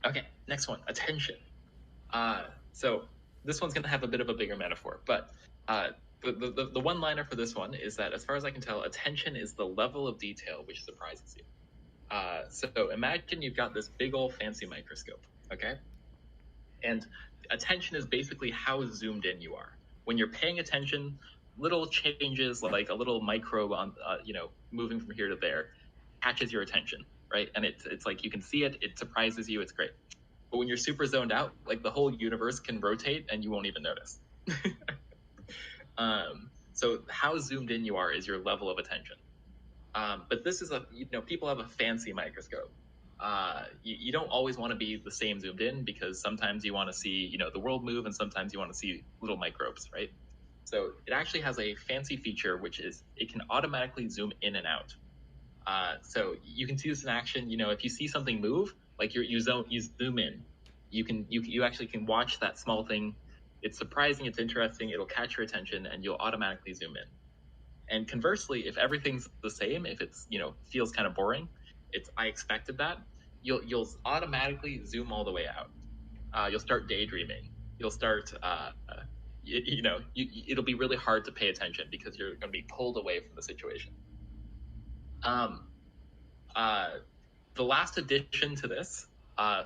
Okay, next one, attention. So this one's going to have a bit of a bigger metaphor, but the one-liner for this one is that, as far as I can tell, attention is the level of detail which surprises you. So imagine you've got this big old fancy microscope, okay? And attention is basically how zoomed in you are. When you're paying attention, little changes like a little microbe on, moving from here to there, catches your attention, right? And it's like you can see it, it surprises you, it's great. But when you're super zoned out, like the whole universe can rotate and you won't even notice. So how zoomed in you are is your level of attention. But this is people have a fancy microscope. You don't always want to be the same zoomed in, because sometimes you want to see, the world move, and sometimes you want to see little microbes, right? So it actually has a fancy feature, which is it can automatically zoom in and out. So you can see this in action. If you see something move, like you zoom in, you actually can watch that small thing. It's surprising, it's interesting, it'll catch your attention, and you'll automatically zoom in. And conversely, if everything's the same, if it's feels kind of boring, I expected that, you'll automatically zoom all the way out. You'll start daydreaming. You'll start it'll be really hard to pay attention because you're going to be pulled away from the situation. The last addition to this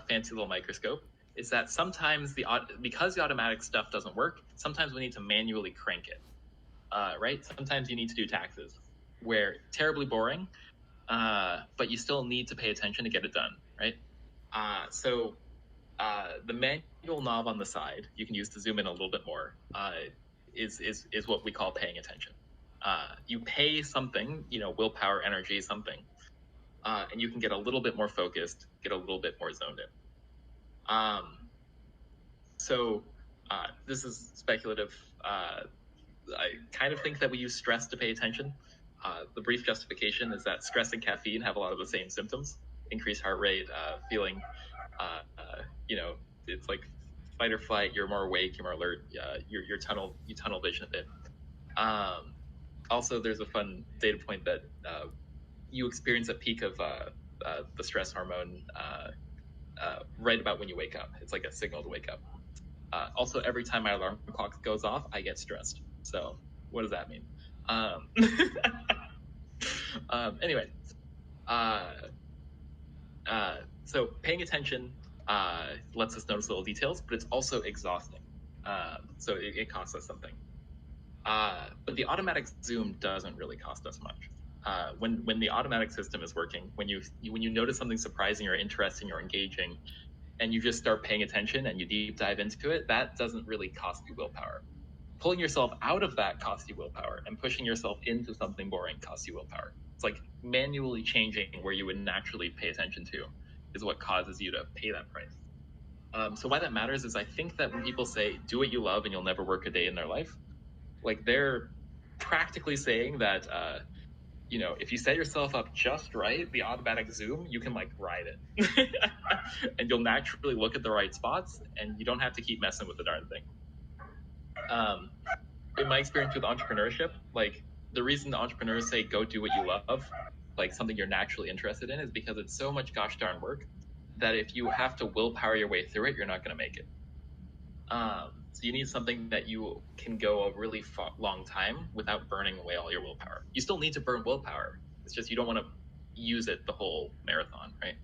fancy little microscope is that sometimes because the automatic stuff doesn't work, sometimes we need to manually crank it. Right? Sometimes you need to do taxes, where terribly boring, but you still need to pay attention to get it done, right? So the manual knob on the side you can use to zoom in a little bit more is what we call paying attention. You pay something, willpower, energy, something, and you can get a little bit more focused, get a little bit more zoned in. So this is speculative. I kind of think that we use stress to pay attention. The brief justification is that stress and caffeine have a lot of the same symptoms: increased heart rate, feeling, it's like fight or flight. You're more awake, you're more alert. You tunnel vision a bit. Also, there's a fun data point that you experience a peak of the stress hormone right about when you wake up. It's like a signal to wake up. Also, every time my alarm clock goes off, I get stressed. So what does that mean? Anyway, so paying attention lets us notice little details, but it's also exhausting. So it costs us something. But the automatic zoom doesn't really cost us much. When the automatic system is working, when you notice something surprising or interesting or engaging, and you just start paying attention and you deep dive into it, that doesn't really cost you willpower. Pulling yourself out of that costs you willpower, and pushing yourself into something boring costs you willpower. It's like manually changing where you would naturally pay attention to is what causes you to pay that price. So why that matters is I think that when people say, do what you love and you'll never work a day in their life, like they're practically saying that, if you set yourself up just right, the automatic zoom, you can like ride it. And you'll naturally look at the right spots, and you don't have to keep messing with the darn thing. In my experience with entrepreneurship, like the reason the entrepreneurs say go do what you love, like something you're naturally interested in, is because it's so much gosh darn work that if you have to willpower your way through it, you're not going to make it. So you need something that you can go a really long time without burning away all your willpower. You still need to burn willpower. It's just you don't want to use it the whole marathon, right?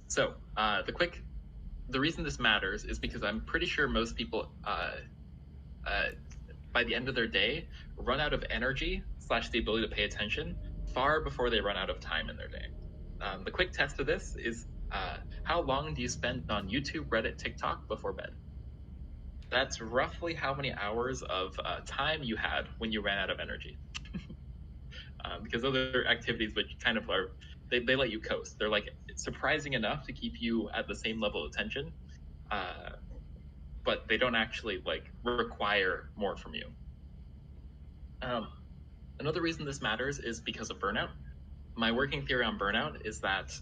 So the reason this matters is because I'm pretty sure most people, by the end of their day, run out of energy / the ability to pay attention far before they run out of time in their day. The quick test of this is how long do you spend on YouTube, Reddit, TikTok before bed? That's roughly how many hours of time you had when you ran out of energy. Because other activities which kind of are, they let you coast. They're like surprising enough to keep you at the same level of attention, but they don't actually like require more from you. Another reason this matters is because of burnout. My working theory on burnout is that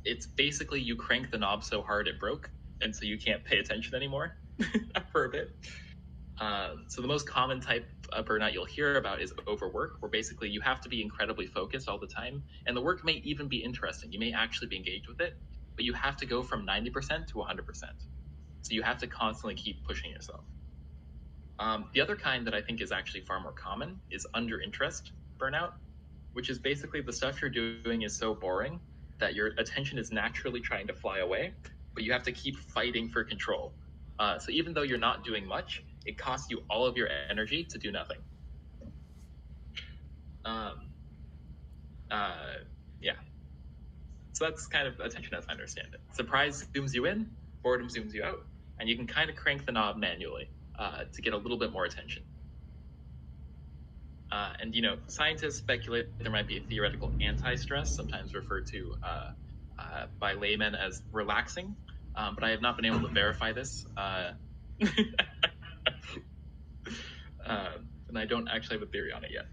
it's basically you crank the knob so hard it broke, and so you can't pay attention anymore for a bit. So the most common type of burnout you'll hear about is overwork, where basically you have to be incredibly focused all the time, and the work may even be interesting. You may actually be engaged with it, but you have to go from 90% to 100%. So you have to constantly keep pushing yourself. The other kind that I think is actually far more common is under interest burnout, which is basically the stuff you're doing is so boring that your attention is naturally trying to fly away, but you have to keep fighting for control. So even though you're not doing much, it costs you all of your energy to do nothing. Um, uh, yeah. So that's kind of attention as I understand it. Surprise zooms you in, boredom zooms you out, and you can kind of crank the knob manually to get a little bit more attention. And scientists speculate there might be a theoretical anti-stress, sometimes referred to by laymen as relaxing, but I have not been able to verify this. And I don't actually have a theory on it yet.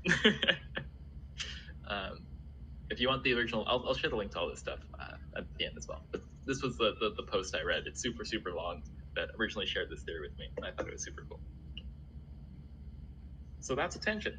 um, if you want the original, I'll share the link to all this stuff at the end as well. But this was the post I read. It's super, super long that originally shared this theory with me. And I thought it was super cool. So that's attention.